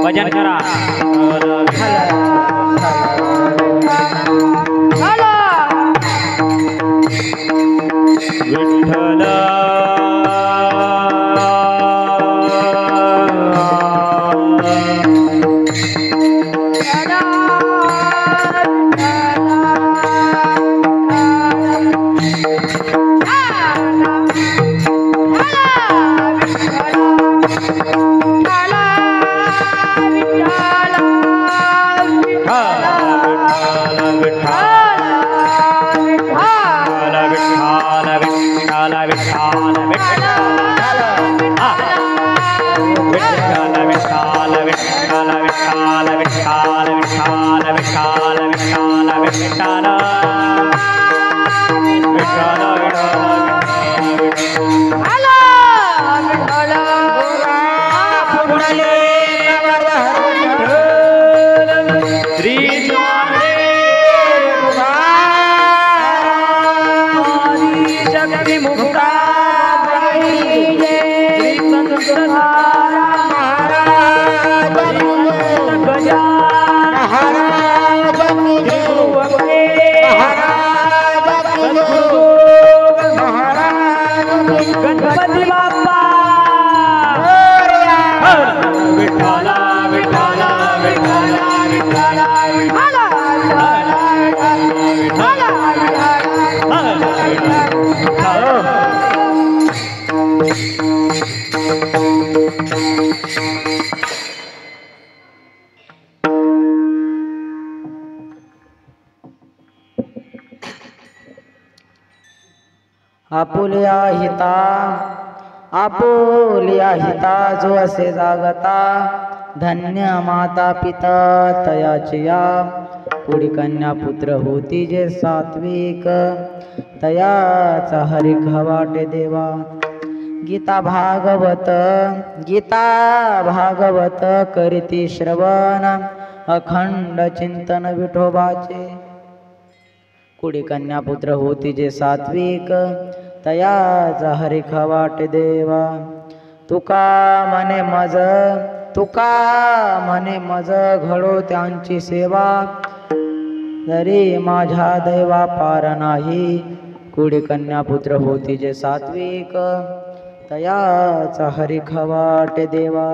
भजन करा विठ्ठल आपुलिया हिता जो असे जागता धन्य माता पिता तयाचिया पुढी कन्या पुत्र होती जे सात्विक तयाचा हरिक वाटे देवा गीता भागवत करीती श्रवण अखंड चिंतन विठोबाचे कुडी कन्या पुत्र होती जे सात्विक तयाचा हरिक वाटे देवा तुका मने मज घडो त्यांची सेवा जरी माझ्या दैवा पार नाही कुडी कन्या पुत्र होती जे सात्विक तयाचा हरिक वाटे देवा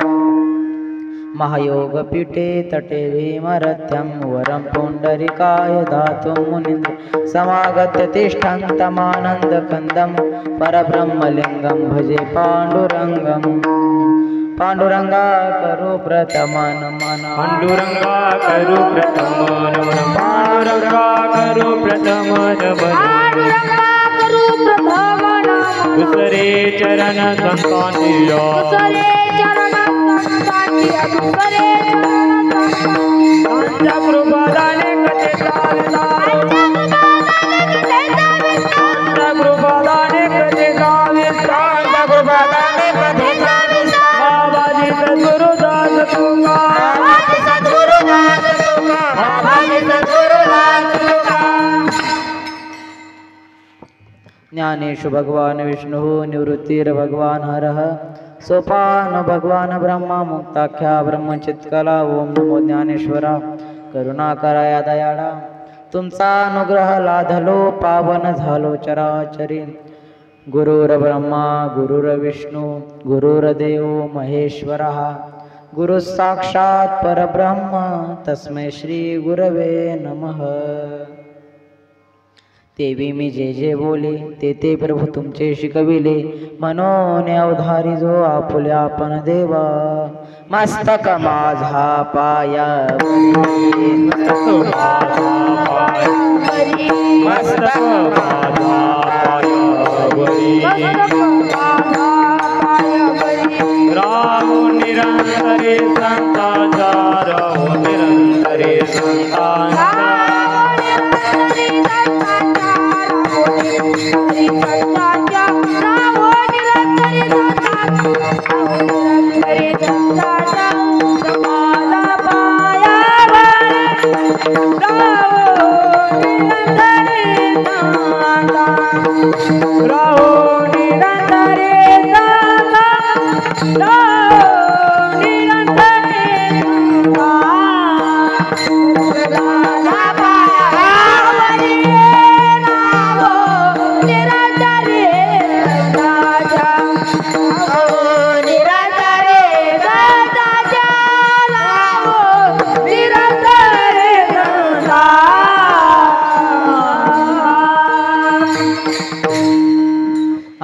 महायोग पीठे तटे भीमरथ्यं वरं पुंडरीकाय दातुं मुनीन्द्र समागत्य तिष्ठन्तमानन्दकन्दं परब्रह्मलिङ्गं भजे पाण्डुरङ्गं पाण्डुरङ्गा करो प्रथमं मन पांडुरंगा करू प्रथमन मन पांडुरंगा करू प्रथमन मन दुसरे चरण संतानिया कृपादाने कथे बाबाजी सद्गुरुदास ज्ञानेषु भगवान विष्णु निवृत्तिर भगवान हरः सोपान भगवान ब्रह्मा मुक्ताख्या ब्रह्मचित्कला ओम नमो ज्ञानेश्वरा करुणाकराया दयाळा तुमचा अनुग्रह लाधलो पावन झालो चराचरी गुरुर ब्रह्मा गुरुर विष्णू गुरुर्देव महेश्वरः गुरु साक्षात परब्रह्म तस्मै श्री गुरवे नमः तेवी मी जे जे बोले ते प्रभू तुमचे शिकविले मनोन अवधारी जो आपुल्या आपण देवा मस्तक माझा पाया राहु निरंतरे संताचा राहु निरंतरे संताचा Hare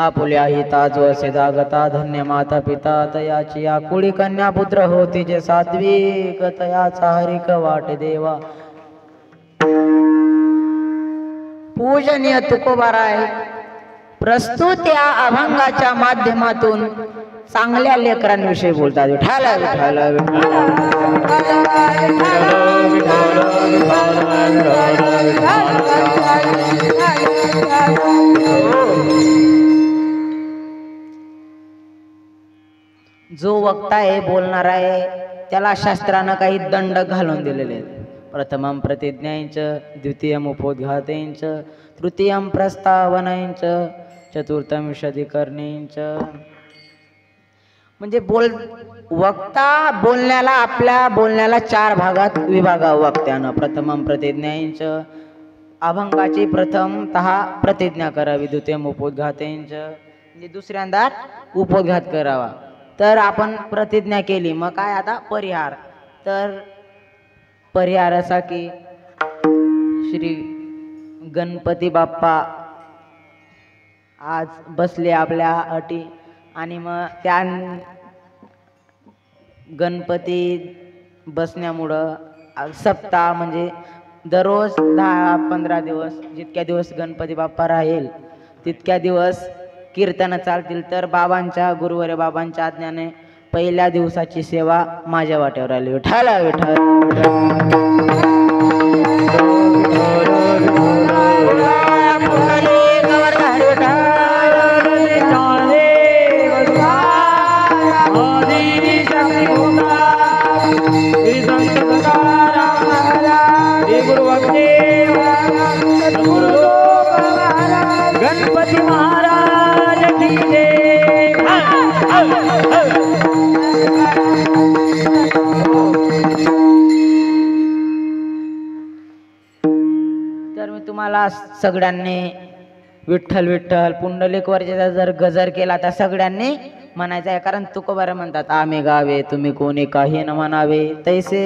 आपुल्या हिता जो असे जागता धन्य माता पिता तयाची आकुळी कन्या पुत्र होती जे सात्विक तयाचा हरिक वाट देवा. पूजनीय तुकोबाराय प्रस्तुत या अभंगाच्या माध्यमातून चांगल्या लेकरांविषयी बोलतात. विठ्ठल विठ्ठल जो वक्ता आहे बोलणार आहे त्याला शास्त्रानं काही दंड घालून दिलेले आहेत. प्रथमं प्रतिज्ञांच, द्वितीयम उपोद्घातेंच, तृतीयम प्रस्तावनांच, चतुर्थम विशदीकरणेंच. म्हणजे वक्ता बोलण्याला आपल्या बोलण्याला 4 भागात विभागावं वक्त्यानं. प्रथमं प्रतिज्ञांच, अभंगाची प्रथमतः प्रतिज्ञा करावी. द्वितीयम उपोद्घातेंच, म्हणजे दुसऱ्यांदा उपोद्घात करावा. तर आपण प्रतिज्ञा केली मग काय आता परिहार. तर परिहारासाठी श्री गणपती बाप्पा आज बसले आपल्या अटी आणि मग त्या गणपती बसण्यामुळं सप्ताह म्हणजे दररोज 10-15 दिवस जितक्या दिवस गणपती बाप्पा राहील तितक्या दिवस कीर्तन चालतील. तर बाबांच्या गुरुवर्य बाबांच्या आज्ञाने पहिल्या दिवसाची सेवा माझ्या वाट्यावर आली. विठ्ठल विठ्ठल गणपती महाराज की जय. तर मी तुम्हाला सगळ्यांनी विठ्ठल विठ्ठल पुंडलिक वर्जेचा जर गजर केला तर सगळ्यांनी म्हणायचं आहे. कारण तुकोबारा म्हणतात आम्ही गावे तुम्ही कोणी काही न म्हणावे तैसे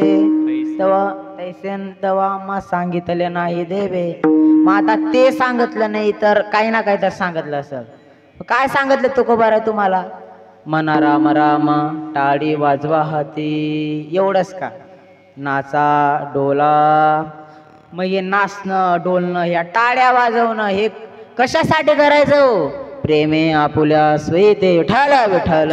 तवा मा सांगितले नाही देवे. मग आता ते सांगितलं नाही तर काही ना काही तर सांगितलं असेल. काय सांगितलं तुकोबारा तुम्हाला? म्हणा राम राम टाळी वाजवा हाती. एवढंच का? नाचा डोला. मग हे नाचणं डोलणं ह्या टाळ्या वाजवणं हे कशासाठी करायचं हो? प्रेमे आपुल्या स्वेते. विठ्ठल विठ्ठल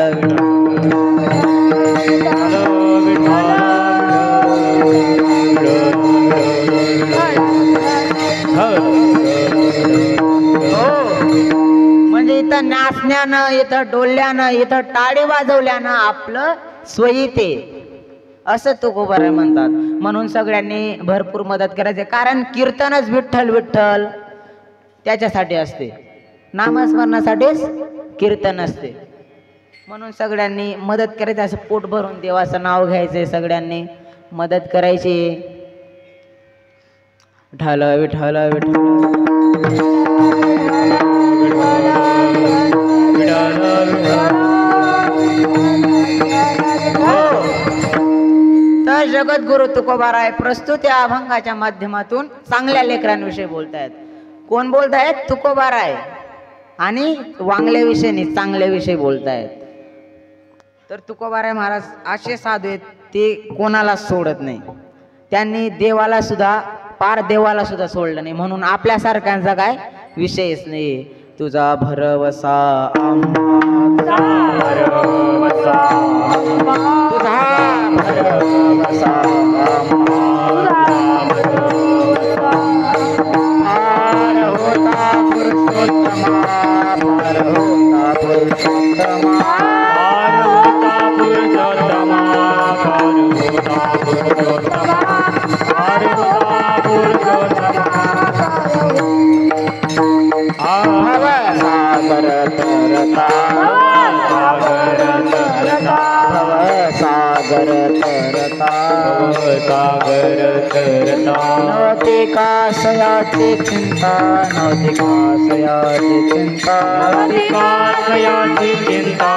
म्हणजे इथं नाचण्यानं इथं डोलल्यानं इथं टाळी वाजवल्यानं आपलं स्वयीते असं तुकोबारा म्हणतात. म्हणून सगळ्यांनी भरपूर मदत करायची. कारण कीर्तनच विठ्ठल विठ्ठल त्याच्यासाठी असते. नामस्मरणासाठीच कीर्तन असते. म्हणून सगळ्यांनी मदत करायची. असं पोट भरून देवाचं नाव घ्यायचंय. सगळ्यांनी मदत करायची. विठ्ठल विठ्ठल विठ्ठल तर जगद्गुरु तुकोबाराय प्रस्तुत या अभंगाच्या माध्यमातून चांगल्या लेकरांविषयी बोलतायत. कोण बोलतायत? तुकोबाराय. आणि वांगल्याविषयी चांगल्याविषयी बोलतायत. तर तुकोबाराय महाराज असे साधू आहेत ते कोणाला सोडत नाही. त्यांनी देवाला सुद्धा पार देवाला सुद्धा सोडलं नाही. म्हणून आपल्यासारख्यांचा काय विषयच नाही. तुझा भरवसा तुझा भरवसा पार होता पुरुषोत्तमा पार होता पुरुषोत्तमा पार होता पुरुषोत्तमा पार होता पुरुषोत्तमा पार होता पुरुषोत्तमा सागर तरता सागर तरता नव्हती कासयाची चिंता नव्हती कासयाची चिंता नव्हती कासयाची चिंता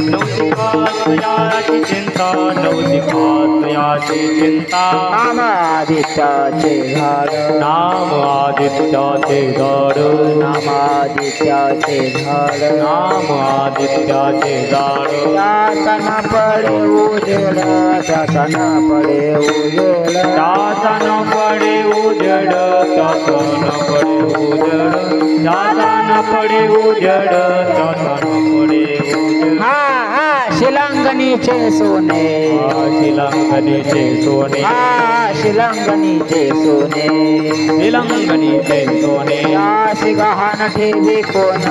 नव्हती कासयाची चिंता नव्हती कासयाची चिंता नाम आदित्याचे झाड नाम आदित्याचे झाड नाम आदित्याचे झाड नाम आदित्याचे झाड त्याचा न पडे उजेड त्याचा न पडे उजेड त्याचा न पडे उजड त्याचा न पडे उजड त्याचा न पडे उजड त्याचा न पडे उजड हा हा शिलांगणीचे सोने शिलांगणीचे सोने शिलांगणीचे सोने शिलांगणीचे सोने त्यासी गहाण ठेवी कोण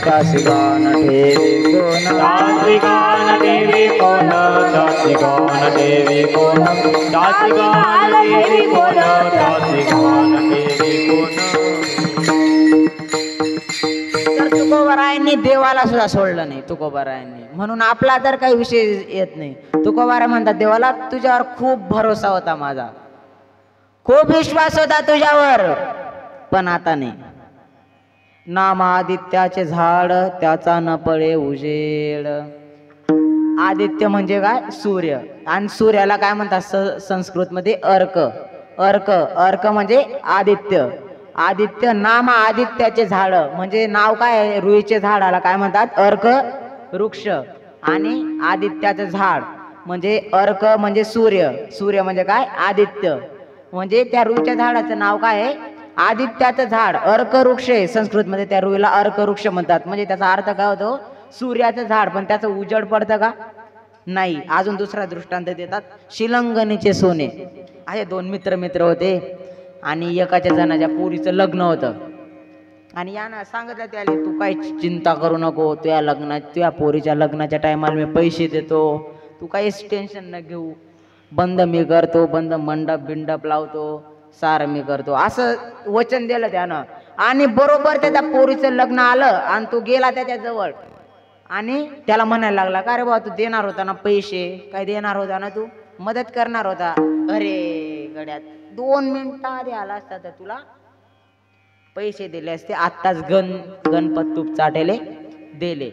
त्यासी गहाण ठेवी कोण दासी गान देवी कोण दासी गान देवी कोण दासी गान देवी कोण दासी गान देवी कोण तर तुकोबारायांनी देवाला सुद्धा सोडलं नाही तुकोबारायांनी म्हणून आपला तर काही विषय येत नाही तुकोबारा म्हणतात देवाला तुझ्यावर खूप भरोसा होता माझा खूप विश्वास होता तुझ्यावर पण आता नाही नाम आदित्याचे झाड त्याचा न पळे उजेड आदित्य म्हणजे काय सूर्य आणि सूर्याला काय म्हणतात संस्कृत मध्ये अर्क अर्क अर्क म्हणजे आदित्य आदित्य नाम आदित्याचे झाड म्हणजे नाव काय आहे रुईचे झाडाला काय म्हणतात अर्क वृक्ष आणि आदित्याचं झाड म्हणजे अर्क म्हणजे सूर्य सूर्य म्हणजे काय आदित्य म्हणजे त्या रुईच्या झाडाचं नाव काय आहे आदित्याचं झाड अर्क वृक्ष आहे संस्कृत मध्ये त्या रुईला अर्क वृक्ष म्हणतात म्हणजे त्याचा अर्थ काय होतो सूर्याचं झाड पण त्याचं उजड पडतं का नाही अजून दुसरा दृष्टांत देतात शिलंगणीचे सोने असे दोन मित्र होते आणि एकाच्या जणाच्या पोरीचं लग्न होतं आणि यानं सांगितलं त्याला तू काही चिंता करू नको तुझ्या पोरीच्या लग्नाच्या टायमाला मी पैसे देतो तू काहीच टेन्शन न घेऊ बंद मी करतो बंद मंडप बिंडप लावतो सारं मी करतो असं वचन दिलं त्यानं आणि बरोबर त्याच्या पोरीचं लग्न आलं आणि तो गेला त्याच्या जवळ आणि त्याला म्हणायला लागला का रे बाबा तू देणार होता ना पैसे काय देणार होता ना तू मदत करणार होता अरे गड्यात 2 मिनिटं आधी आला असता तर तुला पैसे दिले असते आत्ताच गणपत तूप चाटेले दिले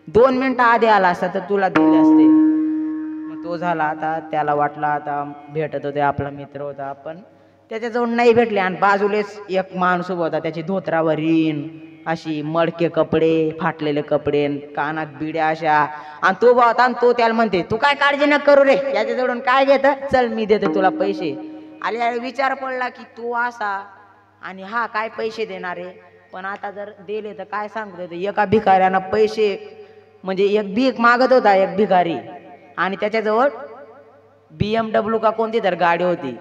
2 मिनिटं आधी आला असता तर तुला दिले असते मग तो झाला आता त्याला वाटला आता भेटत होते आपला मित्र होता पण त्याच्याजवळ नाही भेटले आणि बाजूलेच एक माणूस उभा होता त्याची धोत्रावर रीन अशी मडके कपडे फाटलेले कपडे कानात बिड्या अशा आणि तो उभा होता आणि तो त्याला म्हणते तू काय काळजी न करू रे याच्याजवळून काय घेत चल मी देतो तुला पैसे आले विचार पडला की तो असा आणि हा काय पैसे देणार आहे पण आता जर दिले तर काय सांगत होते एका भिकाऱ्यानं पैसे म्हणजे एक भीक मागत होता एक भिकारी आणि त्याच्याजवळ BMW का कोणती तर गाडी होती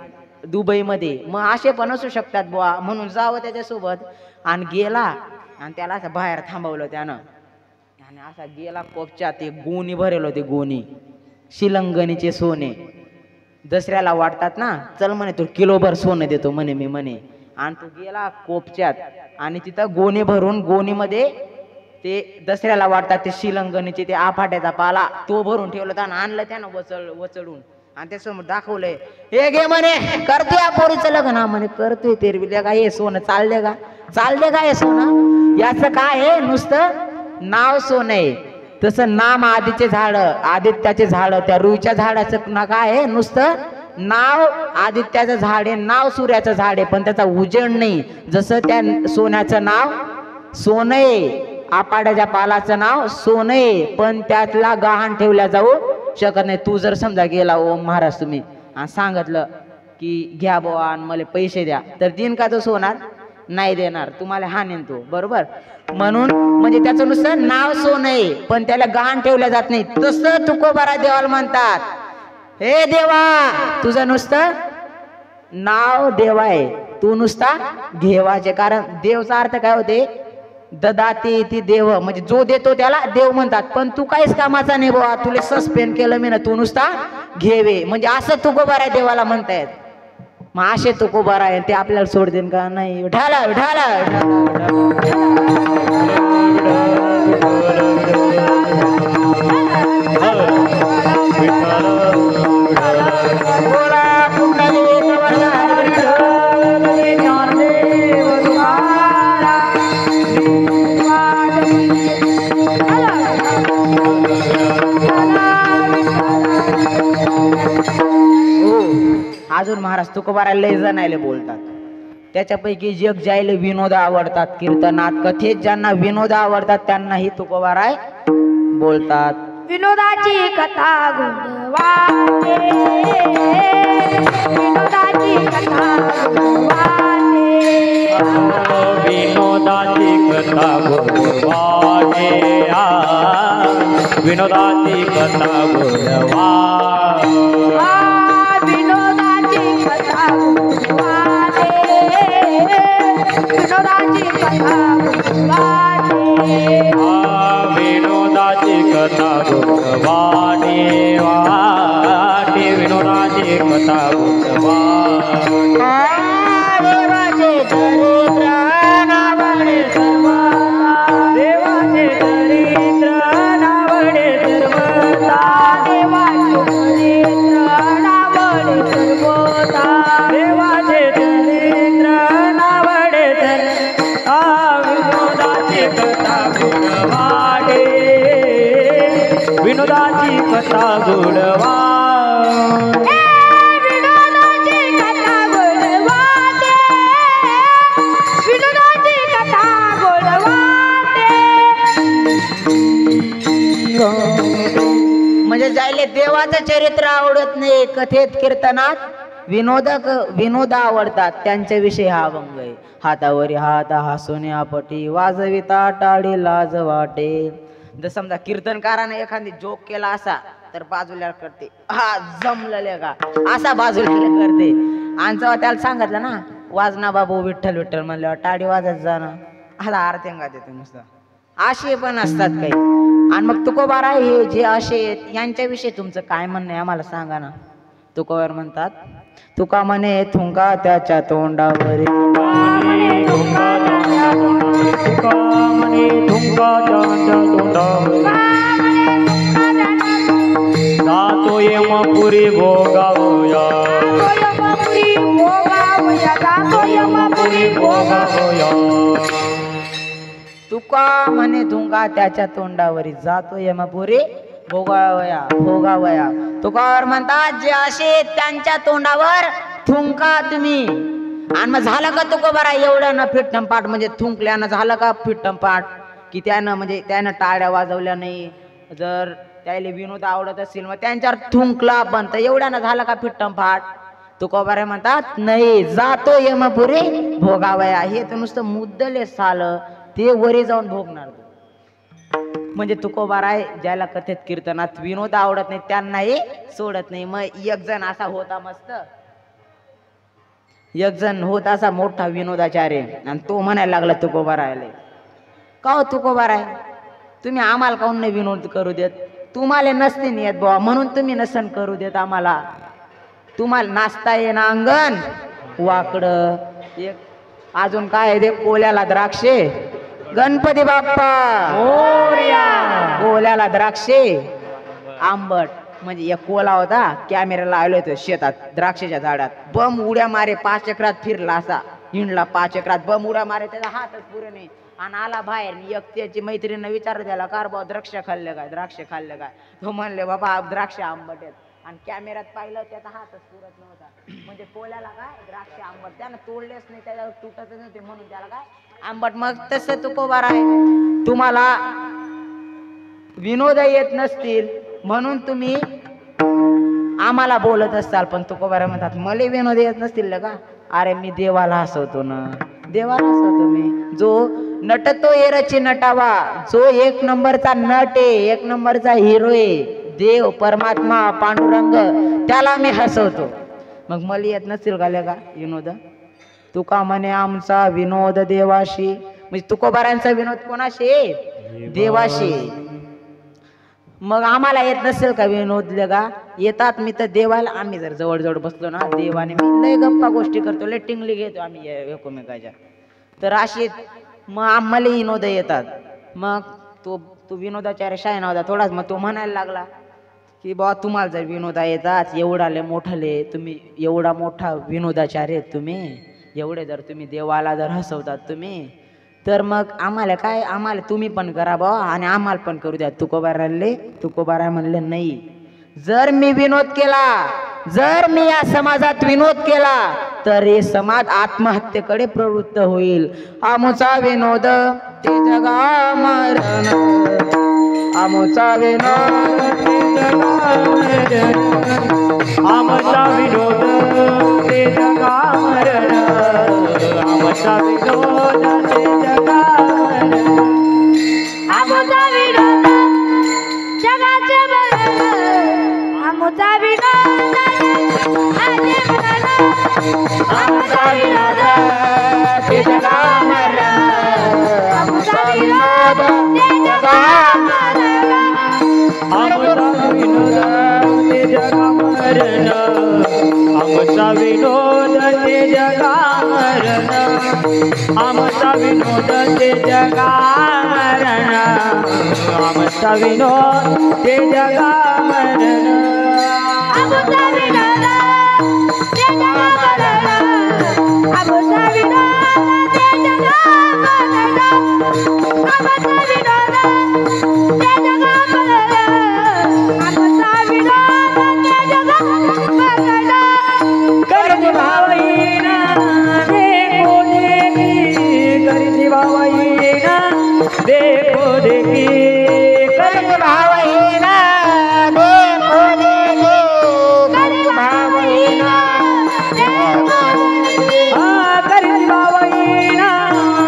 दुबईमध्ये मग असे पण असू शकतात बुवा म्हणून जावं त्याच्यासोबत आणि गेला आणि त्याला असं बाहेर थांबवलं त्यानं आणि असा गेला कोपच्यात ते गोणी भरेल होते गोणी शिलंगणीचे सोने दसऱ्याला वाटतात ना चल म्हणे तू किलोभर सोनं देतो म्हणे मी म्हणे आणि तो गेला कोपच्यात आणि तिथं गोणी भरून गोणीमध्ये ते दसऱ्याला वाटतात ते शिलंगणीचे ते आफाट्याचा पाला तो भरून ठेवला होता आणि आणलं त्यानं वचडून आणि त्यासमोर दाखवलंय हे घे म्हणे करतोय पोरीचं लग्न म्हणे करतोय तेरविल्या का हे सोनं चालले का हे सोनं याचं काय आहे नुसतं नाव सोनं आहे तसं नाम आदित्य झाड आदित्याचे झाड त्या रुईच्या झाडाचं ना काय आहे नुसतं नाव आदित्याचं झाड आहे नाव सूर्याचं झाड आहे पण त्याचा उजेड नाही जसं त्या सोन्याचं नाव सोनं आहे आपाड्याच्या पालाचं नाव सोनं आहे पण त्यातला गहाण ठेवल्या जाऊ शकत नाही तू जर समजा गेला ओम महाराज तुम्ही आणि सांगितलं की घ्या बुवा आणि मला पैसे द्या तर दिन का तो सोनार नाही देणार तुम्हाला हाणेन तो बरोबर म्हणून म्हणजे त्याचं नुसतं नाव सोनं आहे पण त्याला गहाण ठेवलं जात नाही तसं तुकोबारा देवाला म्हणतात हे देवा तुझं नुसतं नाव देवा आहे तू नुसता घेवाचे कारण देवचा अर्थ काय होते ददाते ती देव म्हणजे जो देतो त्याला देव म्हणतात पण तू काहीच कामाचा नाही बुवा तुला सस्पेंड केलं मी ना तू नुसता घेवे म्हणजे असं तुकोबारा देवाला म्हणतायत मग असे तुकोबारा आहे ते आपल्याला सोड देईन का नाही ढाला ढाला ढाला अजून महाराज तुकोबाराला लय जणायले बोलतात. त्याच्यापैकी जग ज्यायले विनोद आवडतात, कीर्तनात कथेत ज्यांना विनोद आवडतात त्यांनाही तुकोबाराय बोलतात. विनोदाची कथा गुणवाने, विनोदाची कथा गुणवाने, विनोदाची कथा गुणवाने, विनोदाची कथा गुणवाने, विनोदाची कथा गुणवाने, विनोदाची कथा गुणवाने, विनोदाची कथा गुणवाने, विनोदाची कथा गुणवाने. देवाचे दरिद्र नावडे सर्वता, देवाचे दरिद्र नावडे सर्वता, देवाचे दरिद्र नावडे सर्वता, देवाचे दरिद्र नावडे सर्वता. विनोदाची कथा गुणवाने, विनोदाची कथा गुणवाने. विनोदाची कथा गुणवाने, विनोदाची कथा गुणवाने. म्हणजे जायले देवाचं चरित्र आवडत नाही, कथेत कीर्तनात विनोद आवडतात, त्यांच्याविषयी हा अभंग आहे. हातावरी हात हसून आपटी, वाजविता टाळी लाज वाटे. जर समजा कीर्तनकाराने एखादी जोक केला असा तर बाजूला करते, हा जमलेले का असा बाजूला करते. आणि जेव्हा त्याला सांगितलं ना वाजना बाबू विठ्ठल विठ्ठल म्हणल्यावर टाळी वाजत जाणं, आता आरत्यांगा देते नुसतं. असे पण असतात काही. आणि मग तुकोबारा हे जे असे आहेत यांच्याविषयी तुमचं काय म्हणणं आहे आम्हाला सांगा ना. तुकोबार म्हणतात, तुका म्हणे थुंका त्याच्या तोंडावरी, म्हणे धुंगा त्याच्या तोंडावरी, तुका म्हणे धुंगा त्याच्या तोंडावरी. जातो यमपुरी भोगावया, यमपुरी भोगावया, जातो यमपुरी भोगावया. तुका म्हणे थुंका त्याच्या तोंडावरी, जातो यमपुरी भोगावया भोगावया. तुकावर म्हणतात जे असे त्यांच्या तोंडावर थुंका तुम्ही. आणि मग झालं का तुकोबारा एवढ्यानं फिट्टमपाट, म्हणजे थुंकल्यानं झालं का फिट्टमपाट, की त्यानं म्हणजे त्यानं टाळ्या वाजवल्या नाही. जर त्याला विनोद आवडत असेल मग त्यांच्यावर थुंकला पण, तर एवढ्यानं झालं का फिट्टमपाट. तुकोबारा म्हणतात नाही, जातो यमपुरी भोगावया. हे तर नुसतं मुद्दले साल, ते वरी जाऊन भोगणार. म्हणजे तुकोबारा आहे ज्याला कथेत कीर्तनात विनोद आवडत नाही त्यांनाही सोडत नाही. मग एक जण असा होता मस्त, एक जण होत असा मोठा विनोदाचार्य, आणि तो म्हणायला लागला तुकोबारायला, का हो तुकोबाराय तुम्ही आम्हाला काहून नाही विनोद करू देत, तुम्हाला नसते नाही येत बुवा म्हणून तुम्ही नसन करू देत आम्हाला. तुम्हाला नाचता येणं अंगण वाकडं, एक अजून काय आहे ते कोल्याला द्राक्षे, गणपती बाप्पा मोरया, कोल्याला द्राक्षे आंबट. म्हणजे एक कोला होता, कॅमेरा लावले होते शेतात द्राक्षाच्या झाडात, बम उड्या मारे 5 एकरात फिरला असा, हिंडला 5 एकरात, बम उड्या मारे त्याचा हातच पुरे नाही. आणि आला बाहेर, एक त्याची मैत्रिणीनं विचारलं त्याला, कार बाबा द्राक्ष खाल्ले काय, द्राक्ष खाल्ले काय. तो म्हणले बाबा द्राक्ष आंबट आहेत. आणि कॅमेऱ्यात पाहिलं त्याचा हातच पुरत नव्हता. म्हणजे कोल्याला काय द्राक्ष आंबट, त्यानं तोडलेच नाही, त्याच्यावर तुटतच नव्हते म्हणून त्याला काय आंबट. मग तसं तुकोबार आहे, तुम्हाला विनोद येत नसतील म्हणून तुम्ही आम्हाला बोलत असताल, पण तुकोबार म्हणतात मला विनोद येत नसतील का, अरे मी देवाला हसवतो ना, देवाला हसवतो मी. जो नटतो एरची नटावा, जो 1 नंबरचा नट आहे, 1 नंबरचा हिरो आहे, देव परमात्मा पांडुरंग, त्याला मी हसवतो. मग मला येत नसतील का लेका विनोद. तुका म्हणे आमचा विनोद देवाशी, म्हणजे तुकोबारांचा विनोद कोणाशी, देवाशी. मग आम्हाला येत नसेल का विनोद लेका, येतात मी तर देवाला. आम्ही जर जवळ जवळ बसलो ना देवाने, मी लय गप्पा गोष्टी करतो, लय टिंगली घेतो आम्ही एकमेकाच्या. तर अशी मग आम्हाला विनोद येतात. मग तो विनोदाचार्य शायना होता थोडाच, मग तो म्हणायला लागला की बा तुम्हाला जर विनोदा येतात, एवढाले मोठाले तुम्ही, एवढा मोठा विनोदाचार्य तुम्ही, एवढे जर तुम्ही देवाला जर हसवतात तुम्ही, तर मग आम्हाला काय, आम्हाला तुम्ही पण करा बा आणि आम्हाला पण करू द्या. तुकोबाराले तुकोबारा म्हणले नाही, जर मी विनोद केला जर मी या समाजात विनोद केला तर हे समाज आत्महत्येकडे प्रवृत्त होईल. आमचा विनोद ते जगा मरण, आमचा विनोद ते जगा मरण, आमचा विनोद ते जगा मरण, आमचा विनोद ते जगा मरण, आमचा विनोद जगाचे मरण, आमचा विनोद आजे मरण, आमचा विनोद ते जगा मरण, आमचा विनोद ते जगा मरण, आमचा विनोद ते जगा मरण, आमचा विनोद ते जगा मरण, आमचा विनोद ते जगा मरण, आमचा विनोद ते जगा मरण, आमचा विनोद ते जगा मरण, आमचा विनोद ते जगा मरण, आमचा विनोद ते जगा मरण, आमचा विनोद ते जगा मरण. करजी भावईना देखो देखी, करजी भावईना देखो देखी, कर्ज भावहीना देखो देखी, कर्ज भावहीना देखो देखी, करजी भावईना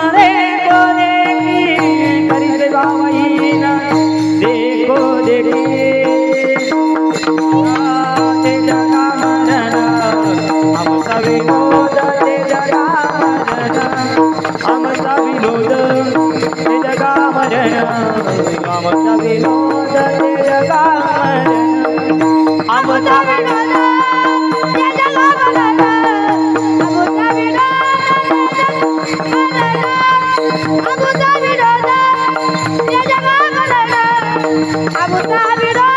देखो देखी, करजी भावईना देखो देखी, ते जगा मरण, आमचा विनोद ते जगा मरण, आमचा विनोद ते जगा मरण, आमचा विनोद ते जगा मरण, आमचा विनोद ते जगा मरण, आमचा विनोद आमचा विनोद ते जगा मरण, आमचा विनोद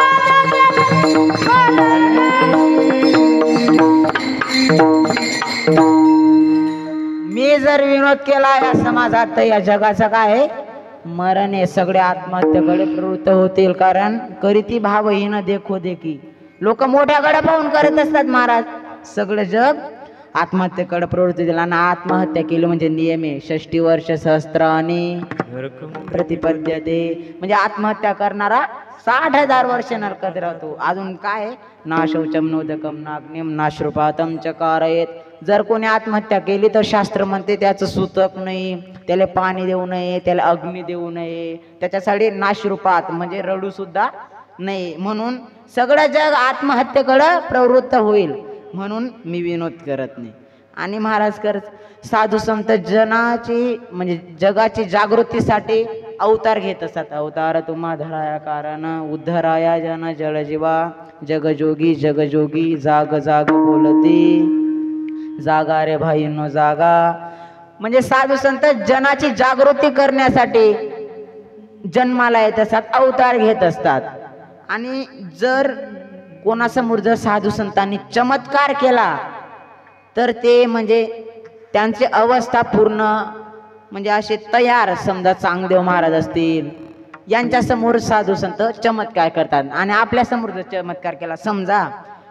मी जर विनोद केला या समाजात तर या जगाचं काय आहे? मरण आहे. सगळे आत्महत्येकडे प्रवृत्त होतील. कारण करीती भावहीन देखो देखी, लोक मोठ्याकडे पाहून करत असतात महाराज. सगळं जग आत्महत्येकडे प्रवृत्त दिला आणि आत्महत्या केली म्हणजे नियम आहे 60 वर्ष सहस्त्राणी प्रतिपद्यते, म्हणजे आत्महत्या करणारा 60,000 वर्ष नरकात राहतो. अजून काय आहे? ना शौचम नोदकम नाग्निम नाश्रुपातम चकारयेत. जर कोणी आत्महत्या केली तर शास्त्र म्हणते त्याचं सूतक नाही, त्याला पाणी देऊ नये, त्याला अग्नी देऊ नये, त्याच्यासाठी नाश्रुपात म्हणजे रडू सुद्धा नाही. म्हणून सगळं जग आत्महत्येकडे प्रवृत्त होईल. म्हणून मी विनोद करत नाही. आणि महाराज करत साधू संत जनाची म्हणजे जगाची जागृतीसाठी अवतार घेत असतात. अवतार तुम्हा धराया कारण उद्धराया जन जलजीवा, जगजोगी जगजोगी जाग जाग बोलती, जागा रे भाईंनो जागा. म्हणजे साधू संत जनाची जागृती करण्यासाठी जन्माला येत असतात, अवतार घेत असतात. आणि जर कोणासमोर जर साधू संतांनी चमत्कार केला तर ते म्हणजे त्यांची अवस्था पूर्ण म्हणजे असे तयार. समजा चांगदेव महाराज असतील यांच्या समोर साधू संत चमत्कार करतात. आणि आपल्या समोर जर चमत्कार केला, समजा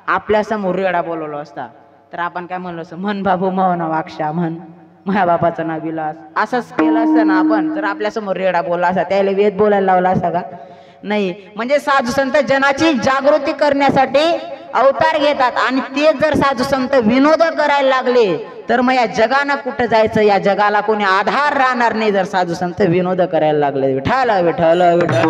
आपल्या समोर रेडा बोलवला असता तर आपण काय म्हणलो असं, म्हण बाबू मौन वाक्षा, म्हण माझ्या बापाचं नाव विलास, असंच केलं असतं ना आपण. जर आपल्या समोर रेडा बोलला असता त्याला वेद बोलायला लावला असता का? नाही. म्हणजे साधू संत जनाची जागृती करण्यासाठी अवतार घेतात. आणि ते जर साधू संत विनोद करायला लागले तर मग या जगानं कुठं जायचं? या जगाला कोणी आधार राहणार नाही जर साधू संत विनोद करायला लागले. विठ्ठल विठ्ठल विठ्ठल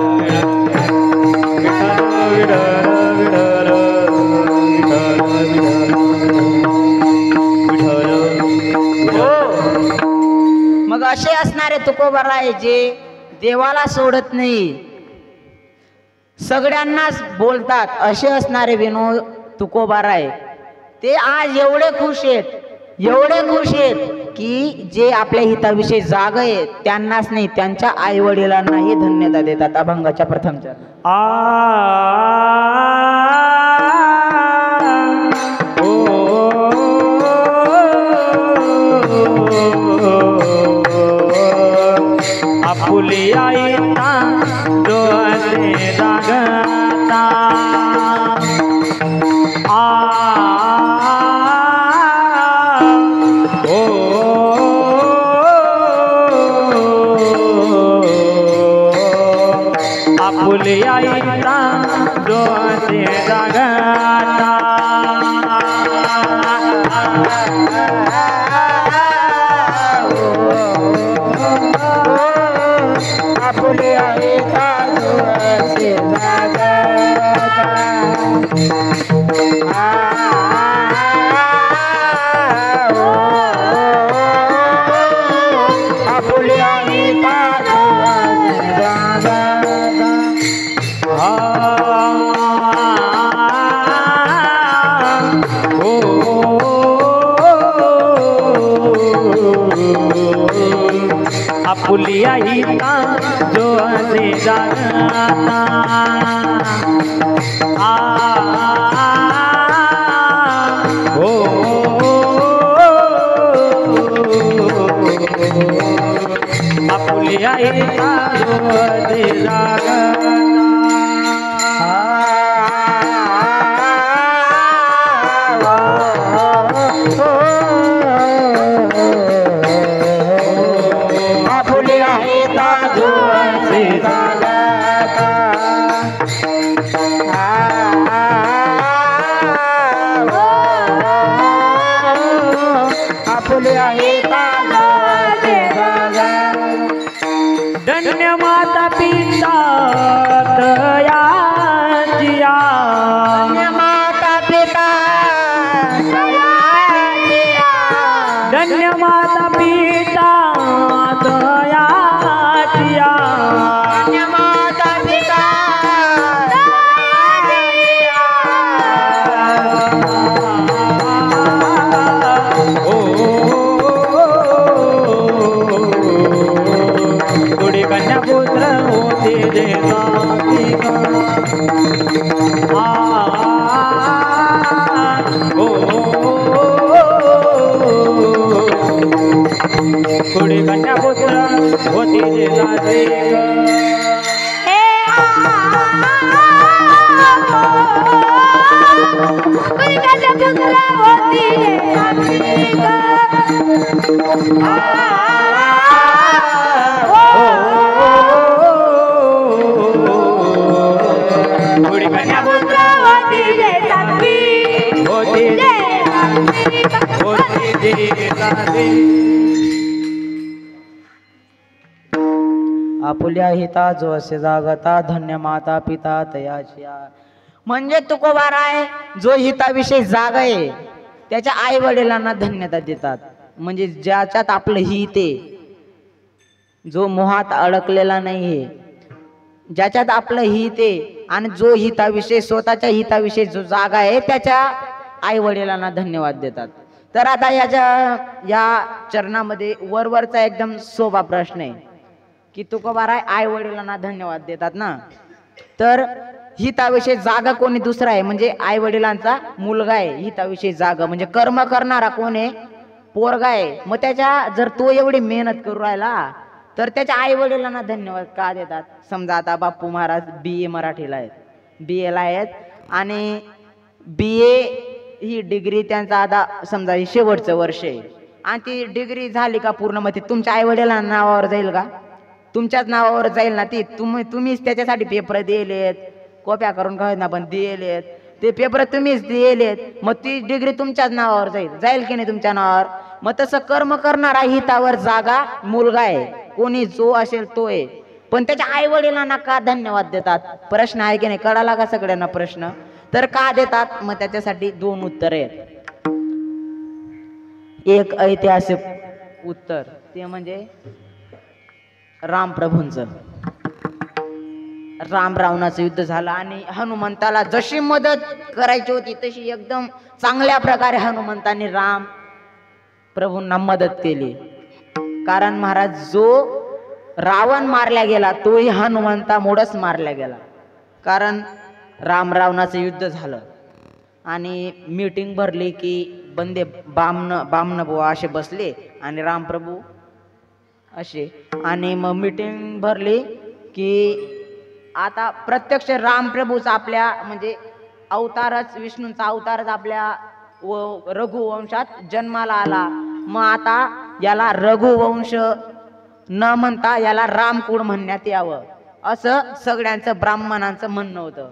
मग असे असणारे तुकोबाराय जे देवाला सोडत नाही, सगळ्यांनाच बोलतात, असे असणारे विनोद तुकोबाराय ते आज एवढे खुश आहेत, एवढे खुश आहेत की जे आपल्या हिताविषयी जाग आहेत त्यांनाच नाही, त्यांच्या आई वडिलांनाही धन्यता देतात. अभंगाच्या प्रथम चरण. आपुली आईना डोळे जागता आपुलिया हिता जो असे जागता हो आपुलिया हिता जो असे जागता धन्य माता पिता दयाचिया माता पिता धन्य माता पिता दयाचिया माता पिता थोडी कन्या पुत्र होते देता थोडी कन्या पुत्र होते देता थोडी कन्या पुत्र होते देता आपुल्या हिता जो असे जागता धन्य माता पिता तयाचिया. म्हणजे तुकोबार आहे जो हिताविषयी जाग आहे त्याच्या आई वडिलांना धन्यता देतात. म्हणजे ज्याच्यात आपलं हित आहे, जो मोहात अडकलेला नाहीये, ज्याच्यात आपलं हित आहे आणि जो हिताविषयी स्वतःच्या हिताविषयी जो जागा आहे त्याच्या आई वडिलांना धन्यवाद देतात. तर आता या चरणामध्ये वरवरचा एकदम सोपा प्रश्न आहे की तुकोबाराय आई वडिलांना धन्यवाद देतात ना, तर हिताविषयी जागा कोणी दुसरा आहे म्हणजे आई वडिलांचा मुलगा आहे. हिताविषयी जागा म्हणजे कर्म करणारा कोण आहे, पोरगा आहे. मग त्याच्या जर तो एवढी मेहनत करू राहिला तर त्याच्या आई वडिलांना धन्यवाद का देतात. समजा आता बाप्पू महाराज BA मराठीला आहेत, BA ला आहेत आणि BA ही डिग्री त्यांचा आता समजा ही शेवटचं वर्ष आहे आणि ती डिग्री झाली का पूर्ण, मग ती तुमच्या आई वडिलांना नावावर जाईल का, तुमच्याच नावावर जाईल ना ती. तुम्हीच त्याच्यासाठी पेपर दिलेत, कॉप्या करून काय ना पण दिलेत, ते पेपर तुम्हीच दिलेत, मग ती डिग्री तुमच्याच नावावर जाईल की नाही तुमच्या नावावर. मग तसं कर्म करणारा हितावर जागा मुलगा आहे, कोणी जो असेल तो आहे. पण त्याच्या आई वडिलांना का धन्यवाद देतात प्रश्न आहे की नाही, कळाला का सगळ्यांना प्रश्न. तर का देतात, मग त्याच्यासाठी दोन उत्तर आहेत. एक ऐतिहासिक उत्तर ते म्हणजे रामप्रभूंचं. राम रावणाचं युद्ध झालं आणि हनुमंताला जशी मदत करायची होती तशी एकदम चांगल्या प्रकारे हनुमंताने राम प्रभूंना मदत केली. कारण महाराज जो रावण मारला गेला तोही हनुमंतामुळेच मारला गेला. कारण राम रावणाचं युद्ध झालं आणि मीटिंग भरली की बंदे बामन बुवा असे बसले आणि रामप्रभू असे, आणि मग मीटिंग भरली की आता प्रत्यक्ष रामप्रभूचा आपल्या म्हणजे अवतारच, विष्णूंचा अवतारच आपल्या रघुवंशात जन्माला आला. मग आता याला रघुवंश न म्हणता याला रामकुळ म्हणण्यात यावं असं सगळ्यांचं ब्राह्मणांचं म्हणणं होतं.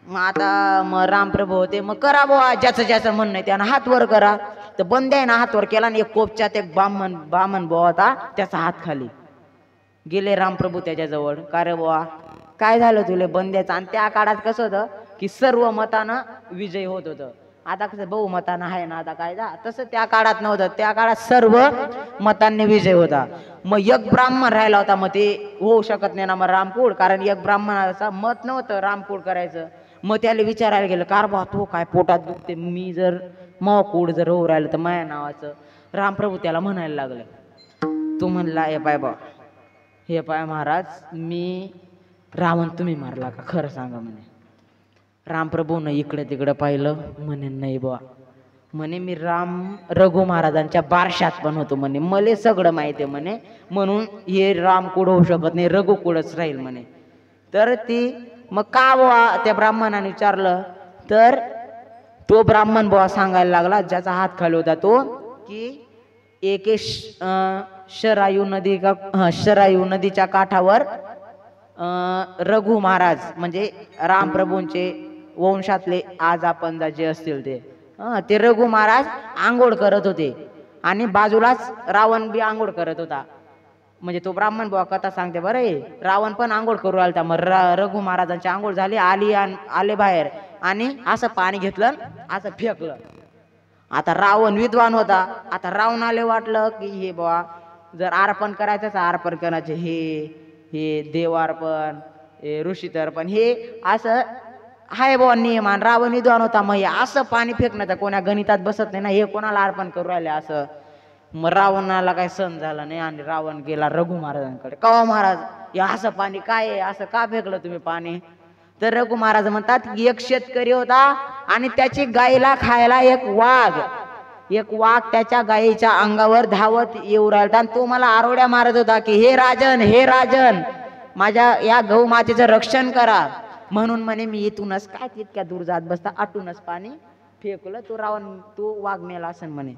मग आता मग रामप्रभू होते, मग करा बुवा ज्याचं ज्याचं म्हणणं आहे त्यानं हात वर करा. तर बंद्या ना हात वर केला आणि एक कोपच्यात एक बामन बुवा होता, त्याचा हात खाली गेले. रामप्रभू त्याच्याजवळ, का रे बुवा काय झालं तुले बंद्याचं. आणि त्या काळात कसं होतं की सर्व मतानं विजय होत होतं. आता कसं बहुमतानं आहे ना आता काय तसं त्या काळात नव्हतं. त्या काळात सर्व मतांनी विजय होता. मग एक ब्राह्मण राहिला होता, मग ते होऊ शकत नाही ना मग रामकुळ, कारण एक ब्राह्मणाचं मत नव्हतं रामकुळ करायचं. मग त्याला विचारायला गेलं, कार बा तो काय पोटात दुखते, मी जर कुळ जर होऊ राहिलं तर माझ्या नावाचं. रामप्रभू त्याला म्हणायला लागले, तू म्हणला ए बाय बा हे पाय महाराज, मी रावण तुम्ही मारला का, खरं सांगा म्हणे. रामप्रभूनं इकडे तिकडे पाहिलं, म्हणे नाही बुवा, म्हणे मी रघु महाराजांच्या बारशात पण होतो म्हणे, मले सगळं माहिती आहे म्हणे, म्हणून हे राम कुठं होऊ शकत नाही, रघु कुठंच राहील म्हणे. तर ती मग का बुवा त्या ब्राह्मणाने विचारलं, तर तो ब्राह्मण बुवा सांगायला लागला, ज्याचा हात खाली होता तो, की एक शरायू नदीच्या काठावर रघु महाराज म्हणजे रामप्रभूंचे वंशातले आज आपण जे असतील ते रघु महाराज आंघोळ करत होते आणि बाजूलाच रावण बी आंघोळ करत होता. म्हणजे तो ब्राह्मण बुवा कथा सांगते, बरं रावण पण आंघोळ करू आलता. मग रघु महाराजांची आंघोळ झाली, आले बाहेर आणि असं पाणी घेतलं, असं फेकलं. आता रावण विद्वान होता. आता रावणाला वाटलं की हे बुवा जर अर्पण करायचंच, अर्पण करायचे, हे देव अर्पण, हे ऋषी तर्पण, हे असं हाय बुवा नियम. आणि रावण विद्वान होता, मग हे असं पाणी फेकण्याचं कोणा गणितात बसत नाही ना, हे कोणाला अर्पण करू राहिले असं. मग रावणाला काही सण झाला नाही आणि रावण गेला रघु महाराजांकडे. कवा महाराज, हे असं पाणी काय आहे, असं का फेकलं तुम्ही पाणी? तर रघु महाराज म्हणतात की एक शेतकरी होता आणि त्याची गायीला खायला एक वाघ त्याच्या गायीच्या अंगावर धावत येऊ राहिला आणि तो मला आरोड्या मारत होता की हे राजन माझ्या या गौ मातेचं रक्षण करा. म्हणून म्हणे मी इथूनच काय तितक्या दूर जात बसता आटूनच पाणी फेकलं, तो वाघ मेला असं म्हणे.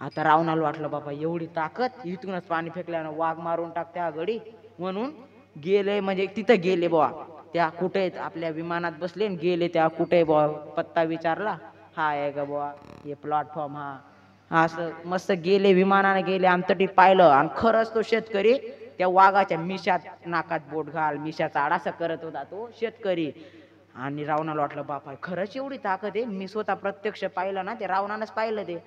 आता रावणाला वाटलं बाबा एवढी ताकद, इथूनच पाणी फेकल्यानं वाघ मारून टाकते हा गडी, म्हणून गेले, म्हणजे तिथं गेले बुवा. त्या कुठे आपल्या विमानात बसले आणि गेले, त्या कुठे बुवा पत्ता विचारला, हा आहे का बुवा हे प्लॅटफॉर्म, हा असं मस्त गेले, विमानाने गेले, आमतटी पाहिलं आणि खरंच तो शेतकरी त्या वाघाच्या मिशात नाकात बोट घाल, मिशाचा आडासा करत होता तो शेतकरी. आणि रावणाला वाटलं बापा खरंच एवढी ताकद आहे, मी स्वतः प्रत्यक्ष पाहिलं ना, ते रावणानंच पाहिलं ते.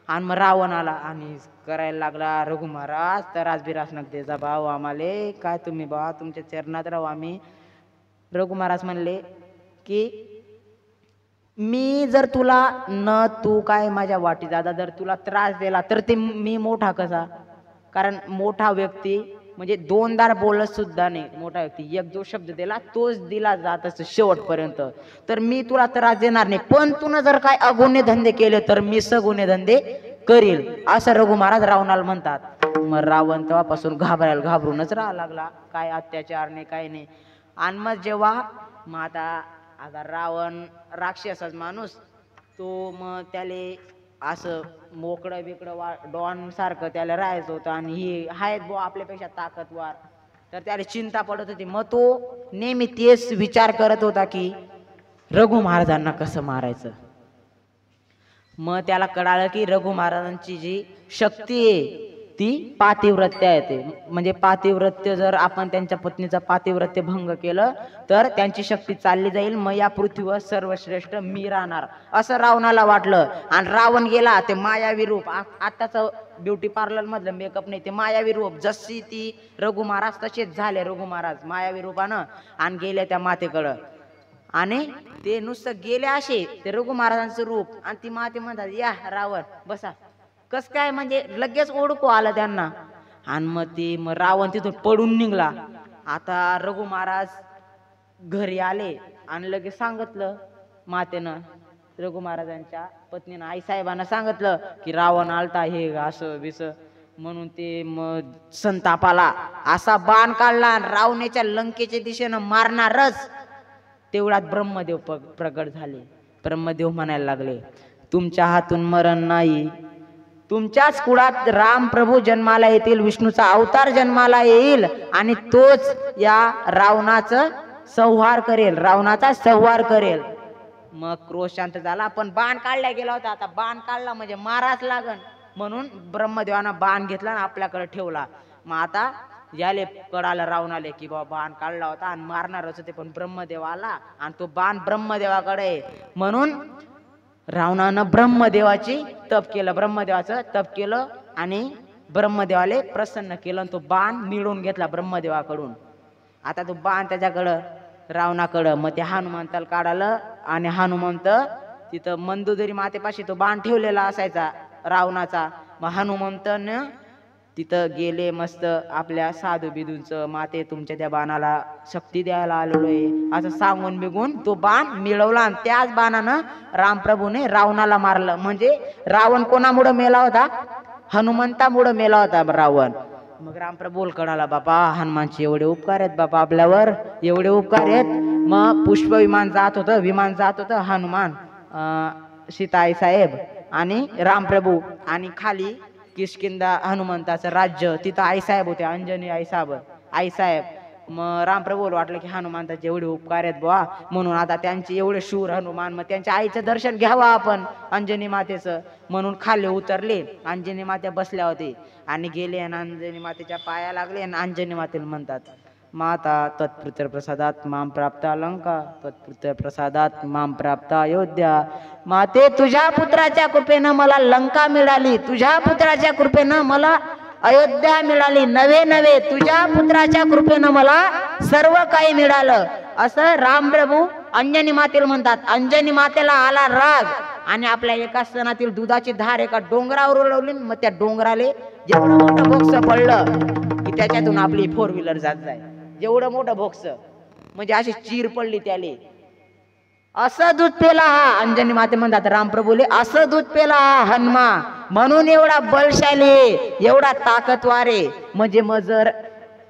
आणि मग रावण आला आणि करायला लागला, रघु महाराज तर राजबिरास नगदेचा भाऊ आम्हाले, काय तुम्ही बा तुमच्या चरणात राहू आम्ही. रघु महाराज म्हणले की मी जर तुला तू काय माझ्या वाटी दादा जर तुला त्रास दिला तर ते मी मोठा कसा, कारण मोठा व्यक्ती म्हणजे दोनदार बोलत सुद्धा नाही, मोठा व्यक्ती एक जो शब्द दिला तोच दिला जात असतो शेवटपर्यंत. तर मी तुला त्रास देणार नाही, पण तुला जर काय अगुण्य धंदे केले तर मी सगुण्य धंदे करील, असं रघु महाराज रावणाला म्हणतात. मग रावण तेव्हापासून घाबरूनच राहा लागला, काय अत्याचार नाही काय नाही. आणि मग जेव्हा आता रावण राक्षसाच माणूस, तो मग त्याले असं मोकळं बिकडं डॉन सारखं त्याला राहायचं होतं आणि ही आहेत बुवा आपल्यापेक्षा ताकदवार, तर त्याला चिंता पडत होती. मग तो नेहमी तेच विचार करत होता की रघु महाराजांना कसं मारायचं. मग त्याला कळालं की रघु महाराजांची जी शक्ती आहे ती पातिव्रत्य आहे. ते म्हणजे पातिव्रत्य, जर आपण त्यांच्या पत्नीचा पातिव्रत्य भंग केलं तर त्यांची शक्ती चालली जाईल, मग या पृथ्वीवर सर्वश्रेष्ठ मी राहणार, असं रावणाला वाटलं. आणि रावण गेला ते मायावी रूप, आताचं ब्युटी पार्लर मधलं मेकअप नाही, ते मायावी रूप, जशी ती रघु महाराज तसेच झाले रघु महाराज मायावी रूपानं, आणि गेले त्या मातेकडं. आणि ते नुसतं गेले असे ते रघु महाराजांचं रूप, आणि ती माते म्हणतात या रावण बसा, कस काय म्हणजे लगेच ओळखू आलं त्यांना. आणि मग रावण तिथून पडून निघला. आता रघु महाराज घरी आले आणि लगेच सांगितलं मातेनं, रघु महाराजांच्या पत्नीनं आईसाहेबांना सांगितलं की रावण आलता हे असं विस, म्हणून ते मग संतापाला असा बाण काढला आणि रावणाच्या लंकेच्या दिशेनं मारणारच. तेवढ्यात ब्रह्मदेव प्रगट झाले. ब्रह्मदेव म्हणायला लागले तुमच्या हातून मरण नाही, तुमच्याच कुळात राम प्रभू जन्माला येतील, विष्णूचा अवतार जन्माला येईल आणि तोच या रावणाचा संहार करेल. मग क्रोध शांत झाला, पण बाण काढला गेला होता. आता बाण काढला म्हणजे माराच लागन, म्हणून ब्रह्मदेवानं बाण घेतला आणि आपल्याकडे ठेवला. मग आता याले कळालं रावणाले की बाबा बाण काढला होता आणि मारणारच होते, पण ब्रह्मदेव आला आणि तो बाण ब्रह्मदेवाकडे आहे. म्हणून रावणानं ब्रह्मदेवाचं तप केलं आणि ब्रह्मदेवाले प्रसन्न केलं, तो बाण मिळवून घेतला ब्रह्मदेवाकडून. आता तो बाण त्याच्याकडं रावणाकडं. मग ते हनुमंताला काढालं आणि हनुमंत तिथं मंदोदरी मातेपाशी तो बाण ठेवलेला असायचा रावणाचा. मग हनुमंतानं तिथं गेले, मस्त आपल्या साधू बिदूंचं माते तुमच्या त्या बाणाला शक्ती द्यायला आलेलो आहे असं सांगून बिगून तो बाण मिळवला आणि त्याच बाणानं रामप्रभूने रावणाला मारलं. म्हणजे रावण कोणामुळं मेला होता? हनुमंतामुळं मेला होता रावण. मग रामप्रभूला कळाला बाबा हनुमानचे एवढे उपकार आहेत बाबा आपल्यावर, एवढे उपकार आहेत. मग पुष्प विमान जात होतं हनुमान, सीताई साहेब आणि रामप्रभू, आणि खाली किष्किंधा हनुमंताचं राज्य, तिथं आईसाहेब होते, अंजनी आईसाहेब. मग रामप्रभूला वाटलं की हनुमंताचे एवढे उपकार आहेत बुवा, म्हणून आता त्यांचे एवढे शूर हनुमान, मग त्यांच्या आईचं दर्शन घ्यावं आपण अंजनी मातेचं, म्हणून खाली उतरले. अंजनी मात्या बसल्या होते आणि गेले आणि अंजनी मातेच्या पाया लागले आणि अंजनी मातेला म्हणतात, माता तत्पुत्र प्रसादात माम प्राप्त लंका, तत्पुत्र प्रसादात माम प्राप्त अयोध्या. माते तुझ्या पुत्राच्या कृपेनं मला लंका मिळाली, तुझ्या पुत्राच्या कृपेनं मला अयोध्या मिळाली, नवे तुझ्या पुत्राच्या कृपेनं मला सर्व काही मिळालं, असं रामप्रभू अंजनी मातेला म्हणतात. अंजनी मातेला आला राग आणि आपल्या एका सणातील दुधाची धार एका डोंगरावर उडवली. मग त्या डोंगराले जेवढं मोठं बोक्स पडलं की त्याच्यातून आपली 4 व्हीलर जात जाय, जेवढं मोठं बोक्स, म्हणजे अशी चीर पडली त्याले. असं दूध पेला हा, अंजनी माते म्हणतात रामप्रभूले, असं दूध पेला हा हनुमा, म्हणून एवढा बलशाली, एवढा ताकदवारे. म्हणजे मग जर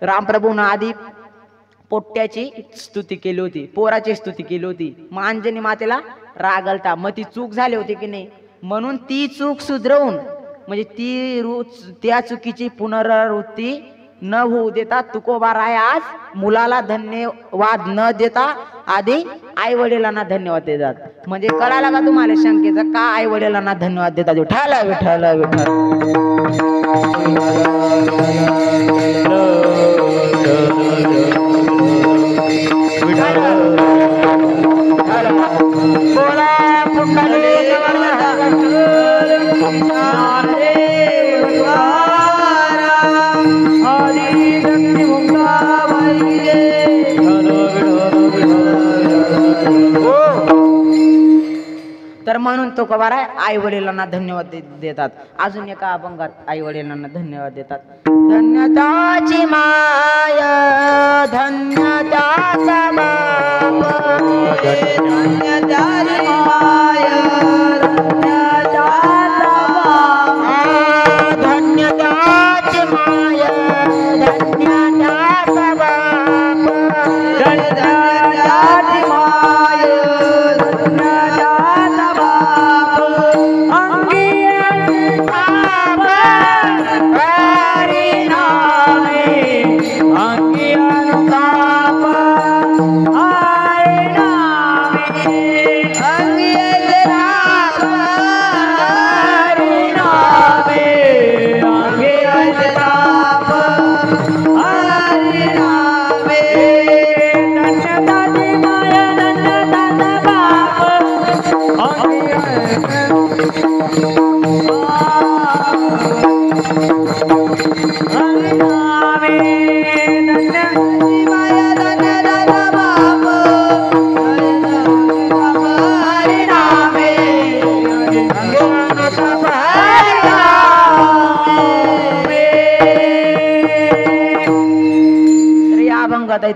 रामप्रभूनं आधी पोट्ट्याची स्तुती केली होती, पोराची स्तुती केली होती, मग अंजनी मातेला राग आलता, मग ती चूक झाली होती की नाही, म्हणून ती चूक सुधरवून, म्हणजे त्या चुकीची पुनरावृत्ती न होऊ देता तुकोबाराय आज मुलाला धन्यवाद न देता आधी आई वडिलांना धन्यवाद देतात. म्हणजे कळाला का तुम्हाला शंकेचं का आई वडिलांना धन्यवाद देतात? विठ्ठल विठ्ठल विठ्ठल. तर म्हणून तो कवार आहे आई वडिलांना धन्यवाद देतात. अजून एका अभंगात आई वडिलांना धन्यवाद देतात. धन्यताची माय धन्यताचा बाप, धन्यताची माय धन्यताचा बाप, धन्यताची माय धन्यताचा बाप, धन्यताची माय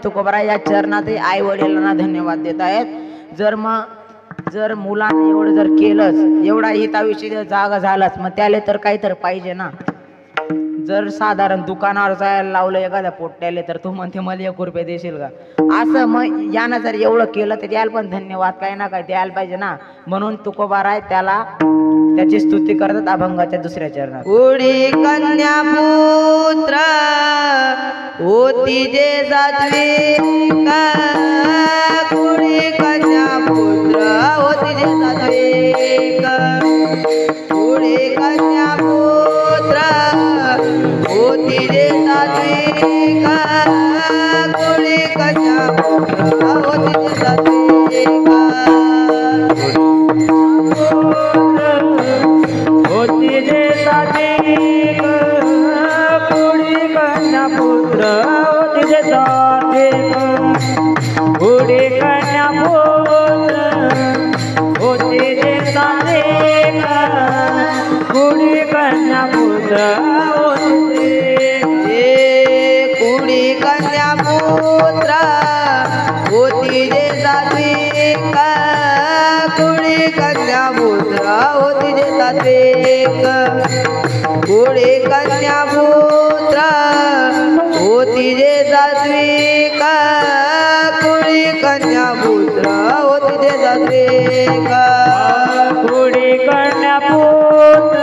तुकोबारा या चरणात आई वडिलांना धन्यवाद देत आहेत. जर मुलाने एवढं जर केलंच, एवढा हिताविषयी जागा झालाच, मग त्याला तर काहीतरी पाहिजे ना. जर साधारण दुकानावर जायला लावलं एखाद्या पोट्ट्याले तर तू म्हणते मला 1 रुपये देशील का, असं मग यानं जर एवढं केलं तर याला पण धन्यवाद काही ना काही द्यायला पाहिजे ना. म्हणून तुकोबारा आहे त्याला त्याची स्तुती करतात अभंगाच्या 2ऱ्या चरणात. उडी कन्या पुत्र होती जे सात्विक, उडी कन्या पुत्र होती जे सात्विक, उडी कन्या पुत्र होती जे सात्विक, उडी कन्या पुत्र होती जे सात्विक, होती जे सात्विक, पुढी कन्या पुत्र होती जे सात्विक, पुढी कन्या पुत्र होती जे सात्विक, पुढी कन्या पुत्र होती कन्या पुत्र होती जे सात्विक पुढे कन्या पुत्र होती जे सात्विक पुढे कन्या पुत्र होती जे सात्विक पुढे कन्या पुत्र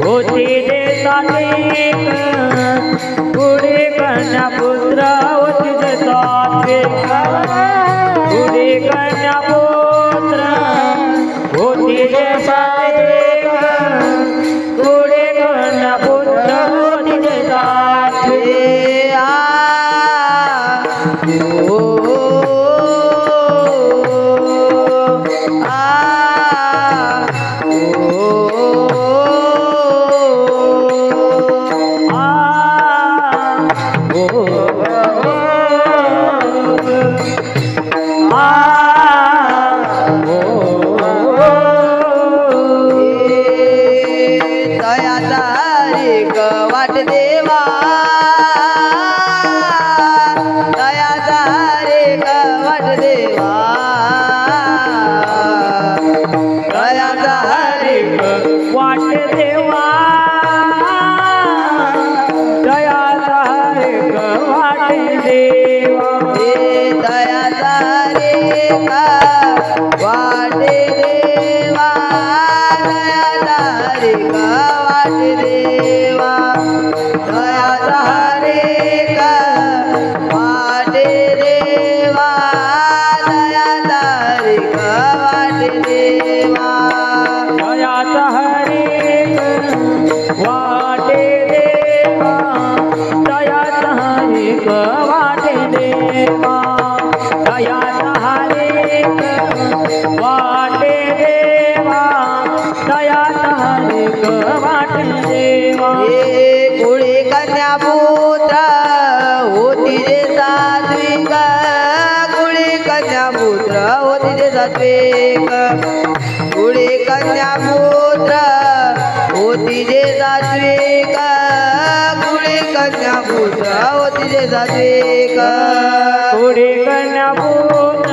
होती जे सात्विक पुढे कन्या पुत्र होती जे सात्विक पुढे कन्या पुत्र होती जे सात्विक पुढे कन्या पुत्र होती जे सात्विक वाट देवा दयाचा रे वाट देवा दयाचा रे वाट देवा दयाचा रे वाट देवा दयाचा रे वाट देवा दयाचा रे वाट देवा दयाचा रे वाट देवा दयाचा रे वाट देवा दयाचा रे वाट देवा दयाचा रे वाट देवा दयाचा रे वाट देवा दयाचा रे वाट देवा कुळी कन्या पुत्र होती जे सात्विक कुळी कन्या पुत्र होती जे सात्विक कुळी कन्या पुत्र होती जे सात्विक कुळी कन्या पुत्र होती जे सात्विक पुढे कन्या पुत्र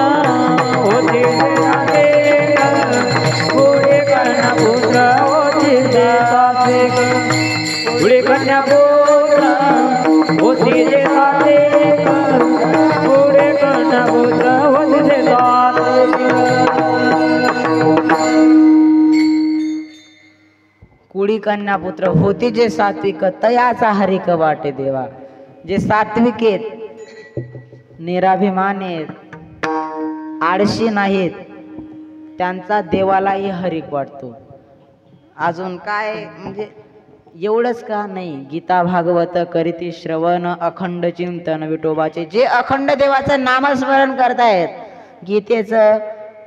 होती जे सात्विक पुढे कन्या पुत्र होती जे सात्विक पुढे कन्या पुत्र होती जे सात्विक पुढे कन्या पुत्र होती जे कुळी कन्या पुत्र होती जे सात्विक तयाचा हरिक वाटे देवा. जे सात्विक आहेत, निराभिमान आहेत, आळशी नाहीत, त्यांचा देवालाही हरिक वाटतो. अजून काय म्हणजे एवढंच का नाही, गीता भागवत करीती श्रवण अखंड चिंतन विठोबाचे जे अखंड देवाचं नामस्मरण करतायत, गीतेचं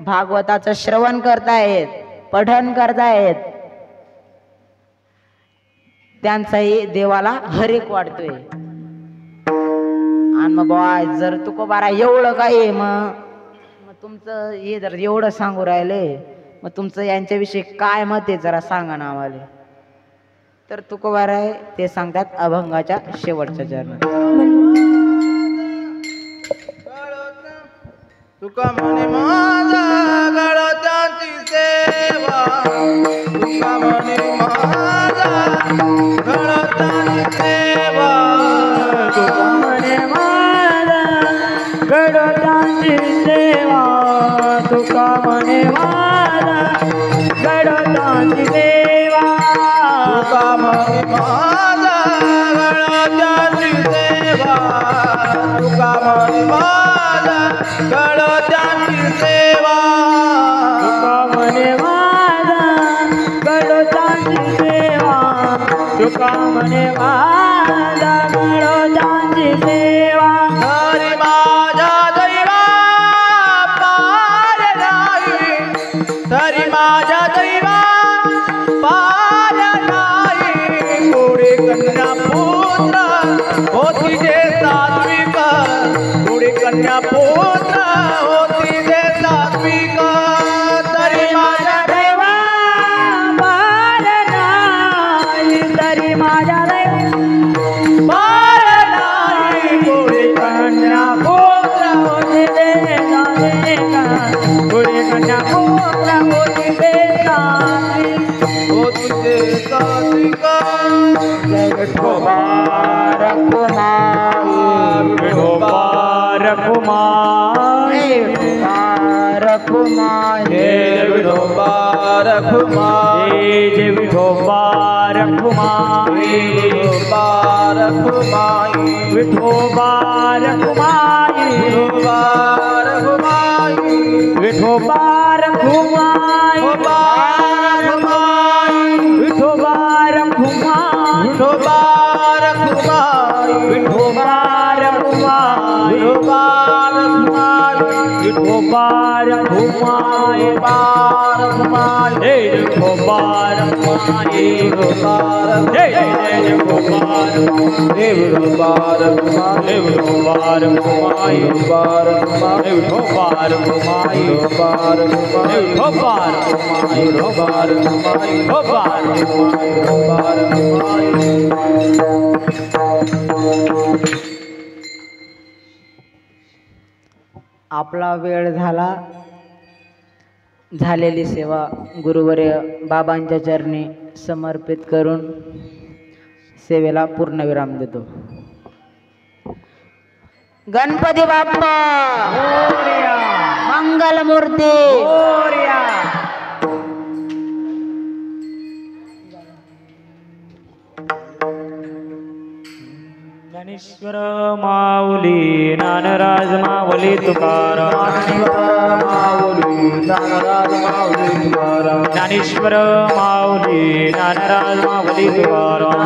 भागवताचं श्रवण करतायत, पठण करतायत, त्यांचाही देवाला हरिक वाटतोय. आणि मग बाय जर तुकोबारा एवढं काय मग तुमचं हे जर एवढं सांगू राहिले, मग तुमचं यांच्याविषयी काय मत आहे जरा सांगा ना आम्हाला. तर तुकोबारा आहे ते सांगतात अभंगाच्या शेवटच्या चरणात. तुका म्हणे माझा गळत्याची सेवा, तुका म्हणे माझा गळत्याची सेवा, तुका म्हणे माझा गडोतांची सेवा, तुका म्हणे माझा गडोतांची सेवा, तुका म्हणे माझा गळत्याची सेवा, तुका म्हणे माझा गळत्याची सेवा, तुका म्हणे माझा गडोतांची सेवा, तुका म्हणे माझा गडोतांची सेवा. हरी माझा दैवा पार नाही, तरी माझ्या दैवा पार नाही. पुढे कन्या पुत्र होती जे सात्विक, पुढे कन्या पुत्र होती जे सात्विक, तरी माझ्या देवा पार नाही, तरी माझ्या देवा पार नाही. पुढे कन्या पुत्र होते देवा, पुढे कन्या पुत्र रखुमाई जय जय विठोबा रखुमाई विठोबा रखुमाई विठोबा रखुमाई विठोबा रखुमाई विठोबा रखुमाई विठोबा रखुमाई विठोबा रखुमाई विठोबा रखुमाई विठोबा रखुमाई जय जय जय विठोबा रखुमाई विठोबा रखुमाई विठोबा रखुमाई विठोबा रखुमाई विठोबा रखुमाई विठोबा रखुमाई विठोबा रखुमाई विठोबा रखुमाई विठोबा रखुमाई आपला वेळ झालेली सेवा गुरुवर्य बाबांच्या चरणी समर्पित करून सेवेला पूर्णविराम देतो. गणपती बाप्पा मंगलमूर्ती ज्ञानेश्वर माऊली ज्ञानराज माऊली तुकाराम ज्ञानेश्वर माऊली ज्ञानराज माऊली तुकाराम